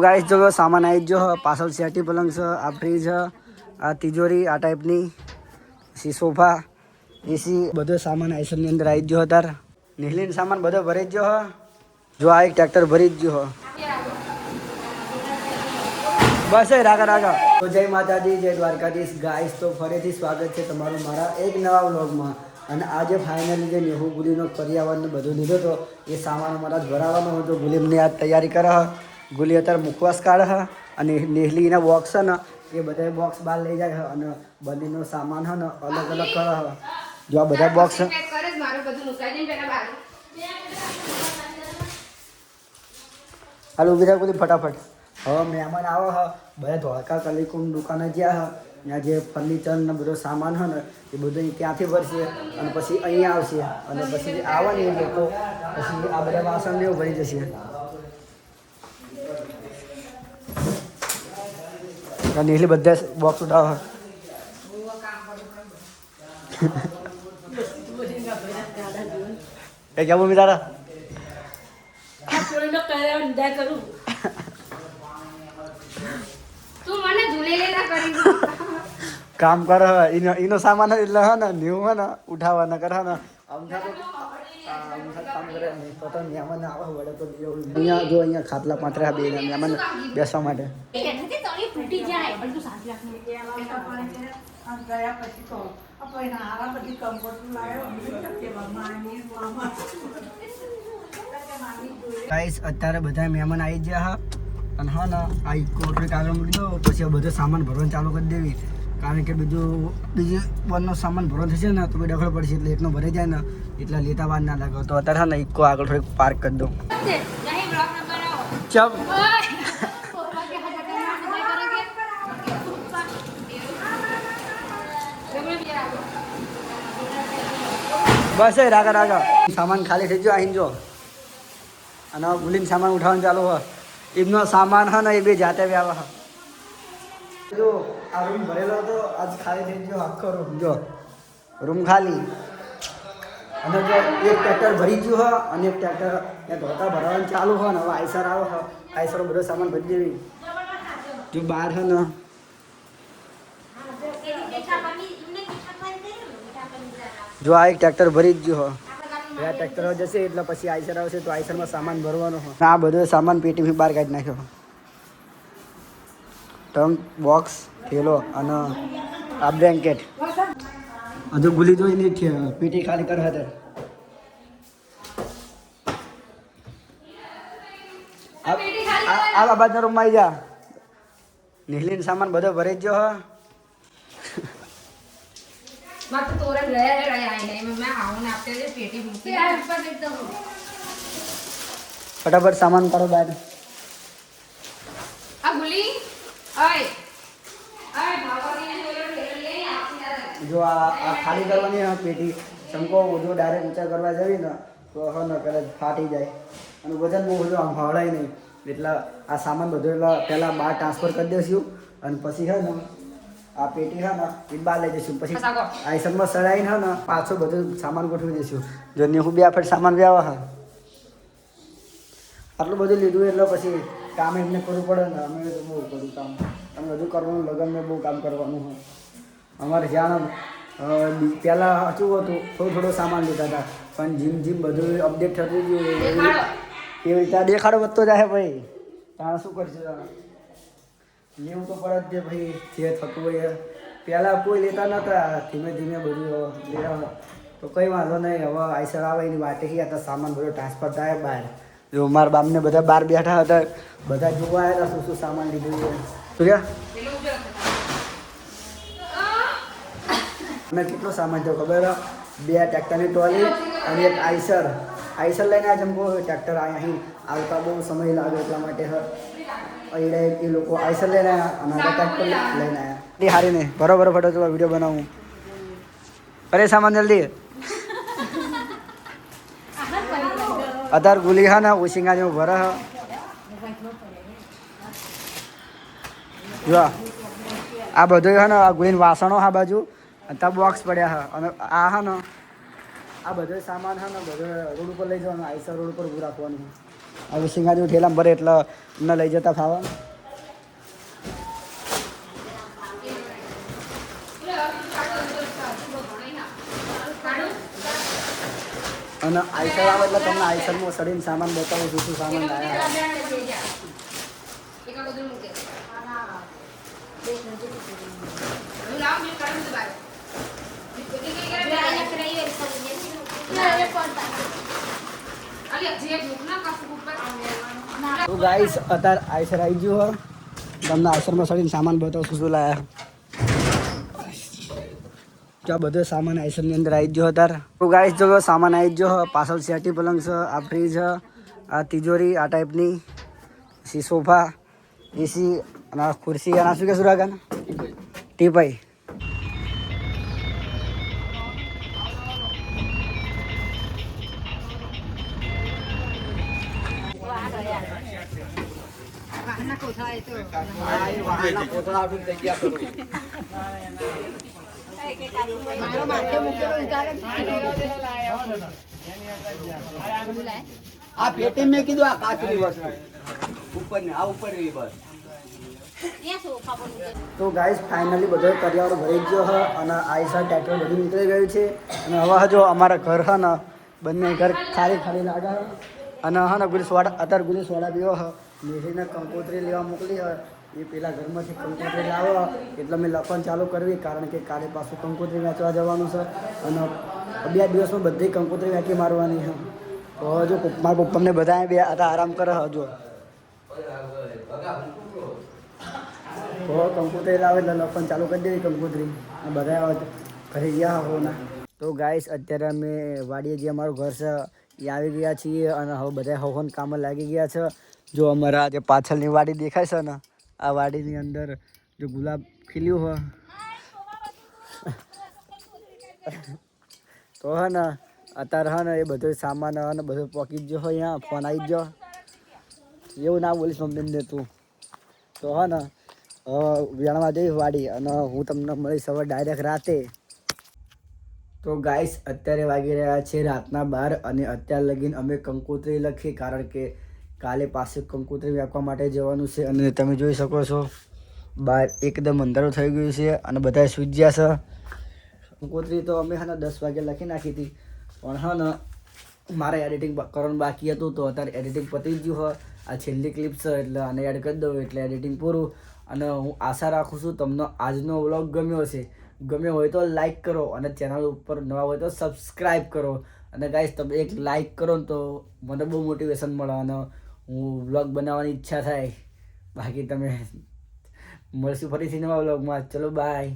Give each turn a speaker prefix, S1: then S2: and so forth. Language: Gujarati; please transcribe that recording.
S1: ગાઈસ જો સામાન આવી ગયો પાછળ સેટી પલંગ છે આ ફ્રીજ આ તિજોરી આ ટાઈપની પછી સોફા એસી બધો સામાન આઈસરની અંદર આવી ગયો અત્યારે નીકળીને સામાન બધો ભરી જ ગયો જો આ એક ટ્રેક્ટર ભરી જ ગયો બસ રાગા તો જય માતાજી જય દ્વારકાધીશ ગાઈસ તો ફરીથી સ્વાગત છે તમારું મારા એક નવા વ્લોગમાં અને આજે ફાઇનલી જે નેહુ ગુલીનો પર્યાવરણ બધું લીધો હતો એ સામાન અમારા જ ભરાવાનો હતો ગુલીમની આજ તૈયારી કરે ગુલી અત્યારે મુખવાસ કાઢે અને નેહલીના બોક્સ છે ને એ બધા બોક્સ બહાર લઈ જાય અને બંનેનો સામાન છે ને અલગ અલગ કરે જો આ બધા બોક્સ હાલ ઉભી રહે ગુલી ફટાફટ હવે મહેમાન આવે હ બધા ધોળકા કલીકુંડ દુકાને જ્યાં ત્યાં જે ફર્નિચર ને બધો સામાન હોય ને એ બધું ત્યાંથી ભરશે અને પછી અહીંયા આવશે અને પછી આવે ને એ લોકો પછી આ બધા વાસણ ને એવું ભરી જશે નીકળી બધા બોક્સ ઉઠાવે એ કેવું મમ્મી તારા કામ કરે એનો સામાન એટલે હે ને ન્યુ હે ને ઉઠાવવાના કરે ને કામ કરે તો મહેમાન આવે વડે તો અહીંયા જો અહીંયા ખાટલા પાથરા બે મહેમાન બેસવા માટે ગાઈસ અત્યારે બધા મહેમાન આવી ગયા અને હા ને આ કોટરી કાગળ મૂકી દો પછી બધો સામાન ભરવાનું ચાલુ કરી દેવી કારણ કે બીજી વનનો સામાન ભરવાનો થશે ને તો બી ડખડો પડશે એટલે એકનો ભરાઈ જાય ને એટલે લેતા વાર ના લાગે તો અત્યારે હા ને ઇકો આગળ થોડીક પાર્ક કરી દો ચમ બસ રાગા સામાન ખાલી થઈ ગયો અહીં જો અને ભૂલીને સામાન ઉઠાવવાનું ચાલુ હોય એમનો સામાન હા ને એ બી જાતે બી આવે જો આ રૂમ ભરેલો હતો આજ ખાલી થઈ ગયો આખો રૂમ જો રૂમ ખાલી અને જો એક ટ્રેક્ટર ભરી ગયું હોય અને એક ટ્રેક્ટર ત્યાં ધોતા ભરવાનું ચાલુ હોય ને હવે આઈસર આવે હોય આઈસરો બધો સામાન ભરી દેવી જો બહાર છે ને જો આ એક ટ્રેક્ટર ભરી જ ગયું હોય આ ટ્રેક્ટર જશે એટલે પછી આઈસર આવશે તો આઈસરમાં સામાન ભરવાનો હોય આ બધો સામાન પેટીથી બહાર કાઢી નાખ્યો ટંક બોક્સ થેલો અને આ બ્લેન્કેટ હજુ ભૂલી જોઈ નહીં પેટી ખાલી કરવા હતા આ બાબાના રૂમમાં આવી જા નીકળીને સામાન બધો ભરી જ ગયો फटाफट सामान करो बैठ जो आ खाली करवानी है पेटी चमको जो डायरेक्ट ऊंचा करवा जावी ने तो हो न कदाच फाटी जाए અને વજન બહુ બધું આમ હળાય નહીં એટલે આ સામાન બધો એટલે પહેલાં બહાર ટ્રાન્સફર કરી દઈશું અને પછી છે ને આ પેટી છે ને એ બહાર લઈ જઈશું પછી આઈસરમાં સડાઈને છે ને પાછો બધું સામાન ગોઠવી દઈશું જો નેહુ બે ફટ સામાન બી આવે હા આટલું બધું લીધું એટલે પછી કામ એમને કરવું પડે ને અમે તો બહુ કરું કામ અમે બધું કરવાનું લગનને બહુ કામ કરવાનું હોય અમારે જ્યાં પહેલાં શું હતું થોડો સામાન લીધા હતા પણ જીમ બધું અપડેટ થતું ગયું એવી રીતે દેખાડો વધતો જાય ભાઈ ત્યાં શું કરશું લેવું તો પડે જ ભાઈ જે થતું હોય પહેલાં કોઈ લેતા નહોતા ધીમે ધીમે બધું લેવા તો કંઈ વાંધો નહીં હવે આઈસર આવે એની વાટે ગયા સામાન બધો ટ્રાન્સફર થાય બહાર જો મારા બાપને બધા બહાર બેઠા હતા બધા જોવા આવ્યા હતા શું સામાન લીધું છે શું ક્યાં અને કેટલો સામાન થયો ખબર 2 ટ્રેક્ટરની ટ્રોલી અને એક આઈસર લઈને આ જમકો ટ્રેક્ટર અહીં આવતા બહુ સમય લાગે એટલા માટે એ લોકો આઈસર લઈને આવ્યા અને ટ્રેક્ટર લઈને આવ્યા એ હારી નહીં બરોબર ફટો તો વિડીયો બનાવું અરે સામાન જલ્દી અત્યારે ગુલી હા ને ઓશિંગા જેવું ભરે જો આ બધું હા ને આ ગુલીને વાસણો હા બાજુ ત્યાં બોક્સ પડ્યા હા અને આ હા ને આ બધો સામાન હા ને બધો રોડ ઉપર લઈ જવાનું આઈસર રોડ ઉપર ઊભું રાખવાનું હવે સિંગા જેવું ઠેલામાં ભરે એટલે અમને લઈ જતા ખાવા. અને આઈસર આવે એટલે તમને આઈસરમાં સડીને સામાન બતાવું છું શું સામાન લાવ્યા. તો ગાઈસ અત્યારે આઈસર આવી ગયું તમને આઈસરમાં સડીને સામાન બતાવું શું શું લાવ્યા. જો બધો સામાન આઈસરની અંદર આવી ગયો અત્યારે. તો ગાઈસ જો સામાન આવી ગયો પાછળ સેટી પલંગ છે, આ ફ્રીજ, આ તિજોરી આ ટાઈપની, પછી સોફા, એસી અને આ ખુરશી અને શું કે સુરાગન ટીપાઈ. આ પેટી મેં કીધું આ કાચની વસ્તુ ઉપર ને આ ઉપર રહી બસ. તો ગાઈસ ફાઇનલી બધો કરિયાવર ભરી ગયો હ અને આઈસર ટ્રેક્ટર બધું નીકળી ગયું છે. અને હવે જો અમારા ઘર હ ને બંને ઘર ખાલી ખાલી લાગે અને હા ને ગુલી સોડા અત્યારે ગુલી સોડા પીવો હ. મેરીને કંકોત્રી લેવા મોકલી હ એ પેલા ઘરમાંથી કંકોત્રી લાવો એટલે મેં લખવાનું ચાલુ કરવી કારણ કે કાલે પાછું કંકોત્રી વેચવા જવાનું છે અને 2 દિવસમાં બધી કંકોત્રી વેચી મારવાની છે. તો જો મારા પપ્પાને બધા બે હતા આરામ કરે હજો તો કંકોત્રી લાવે એટલે લખવાનું ચાલુ કરી દેવી કંકોત્રી બધા ઘરે ગયા હોના. તો ગાઈસ અત્યારે અમે વાડીએ જે અમારું ઘર છે એ આવી ગયા છીએ અને હવે બધા હોન કામ લાગી ગયા છે. જો અમારા જે પાછળની વાડી દેખાય છે ને આ વાડીની અંદર જો ગુલાબ ખીલ્યું હોય તો હે ને અત્યારે હે ને એ બધો સામાન અને બધું પોકી જ હોય અહીંયા ફોન આવી જ એવું ના બોલીશ મમ્મીને તું. તો હે ને વેણવા જઈશ વાડી અને હું તમને મળીશ હવે ડાયરેક્ટ રાતે. તો ગાઈસ અત્યારે વાગી રહ્યા છે રાતના 12 અને અત્યાર લગીને અમે કંકોત્રી લખી કારણ કે કાલે પાછું કંકોત્રી વેચવા માટે જવાનું છે. અને તમે જોઈ શકો છો બહાર એકદમ અંધારું થઈ ગયું છે અને બધા સૂઈ ગયા છે. કંકોત્રી તો અમે હા ને 10 વાગે લખી નાખી હતી પણ હા ને મારે એડિટિંગ કરવાનું બાકી હતું તો અત્યારે એડિટિંગ પતી ગયું હોય. આ છેલ્લી ક્લિપ છે એટલે આને એડ કરી દઉં એટલે એડિટિંગ પૂરું. અને હું આશા રાખું છું તમને આજનો વ્લોગ ગમ્યો હશે. ગમ્યો હોય તો લાઈક કરો અને ચેનલ ઉપર નવા હોય તો સબસ્ક્રાઈબ કરો. અને ગાઈસ તમે એક લાઈક કરો ને તો મને બહુ મોટિવેશન મળે અને હું વ્લોગ બનાવવાની ઈચ્છા થાય. બાકી તમે મળશું ફરીથી નવા વ્લોગમાં. ચલો બાય.